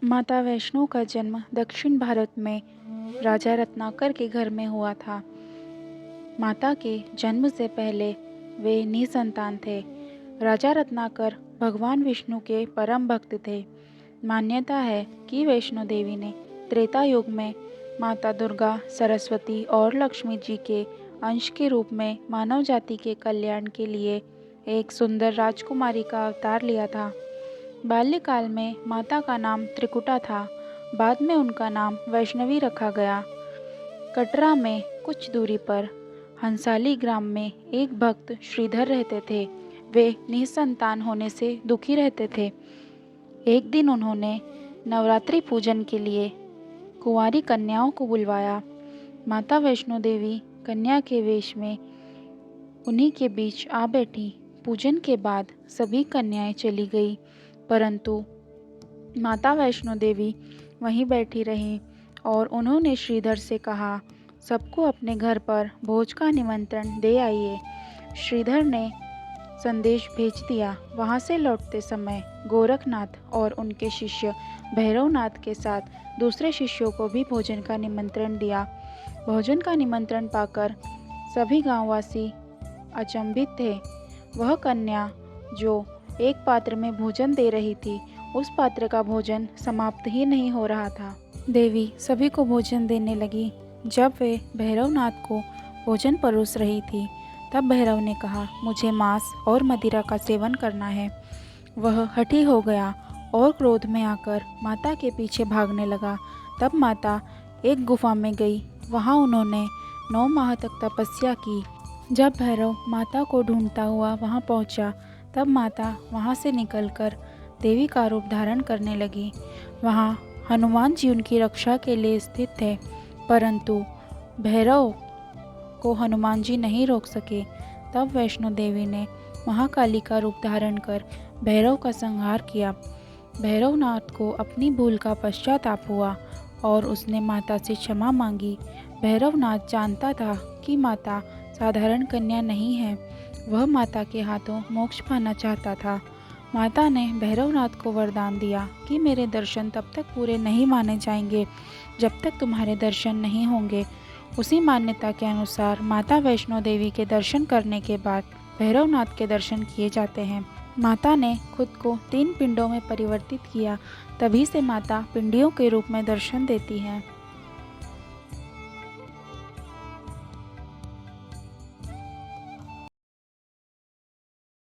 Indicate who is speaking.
Speaker 1: माता वैष्णो का जन्म दक्षिण भारत में राजा रत्नाकर के घर में हुआ था। माता के जन्म से पहले वे निसंतान थे। राजा रत्नाकर भगवान विष्णु के परम भक्त थे। मान्यता है कि वैष्णो देवी ने त्रेता युग में माता दुर्गा, सरस्वती और लक्ष्मी जी के अंश के रूप में मानव जाति के कल्याण के लिए एक सुंदर राजकुमारी का अवतार लिया था। बाल्यकाल में माता का नाम त्रिकुटा था। बाद में उनका नाम वैष्णवी रखा गया। कटरा में कुछ दूरी पर हंसाली ग्राम में एक भक्त श्रीधर रहते थे। वे निसंतान होने से दुखी रहते थे। एक दिन उन्होंने नवरात्रि पूजन के लिए कुंवारी कन्याओं को बुलवाया। माता वैष्णो देवी कन्या के वेश में उन्हीं के बीच आ बैठी। पूजन के बाद सभी कन्याएं चली गई, परंतु माता वैष्णो देवी वहीं बैठी रहीं और उन्होंने श्रीधर से कहा, सबको अपने घर पर भोज का निमंत्रण दे आइए। श्रीधर ने संदेश भेज दिया। वहां से लौटते समय गोरखनाथ और उनके शिष्य भैरवनाथ के साथ दूसरे शिष्यों को भी भोजन का निमंत्रण दिया। भोजन का निमंत्रण पाकर सभी गांववासी अचंभित थे। वह कन्या जो एक पात्र में भोजन दे रही थी, उस पात्र का भोजन समाप्त ही नहीं हो रहा था। देवी सभी को भोजन देने लगी। जब वे भैरवनाथ को भोजन परोस रही थी, तब भैरव ने कहा, मुझे मांस और मदिरा का सेवन करना है। वह हठी हो गया और क्रोध में आकर माता के पीछे भागने लगा। तब माता एक गुफा में गई। वहां उन्होंने 9 माह तक तपस्या की। जब भैरव माता को ढूंढता हुआ वहां पहुंचा, तब माता वहां से निकलकर देवी का रूप धारण करने लगी। वहां हनुमान जी उनकी रक्षा के लिए स्थित थे, परंतु भैरव को हनुमान जी नहीं रोक सके। तब वैष्णो देवी ने महाकाली का रूप धारण कर भैरव का संहार किया। भैरवनाथ को अपनी भूल का पश्चाताप हुआ और उसने माता से क्षमा मांगी। भैरवनाथ जानता था कि माता साधारण कन्या नहीं है। वह माता के हाथों मोक्ष पाना चाहता था। माता ने भैरवनाथ को वरदान दिया कि मेरे दर्शन तब तक पूरे नहीं माने जाएंगे जब तक तुम्हारे दर्शन नहीं होंगे। उसी मान्यता के अनुसार माता वैष्णो देवी के दर्शन करने के बाद भैरवनाथ के दर्शन किए जाते हैं। माता ने खुद को 3 पिंडों में परिवर्तित किया, तभी से माता पिंडियों के रूप में दर्शन देती हैं।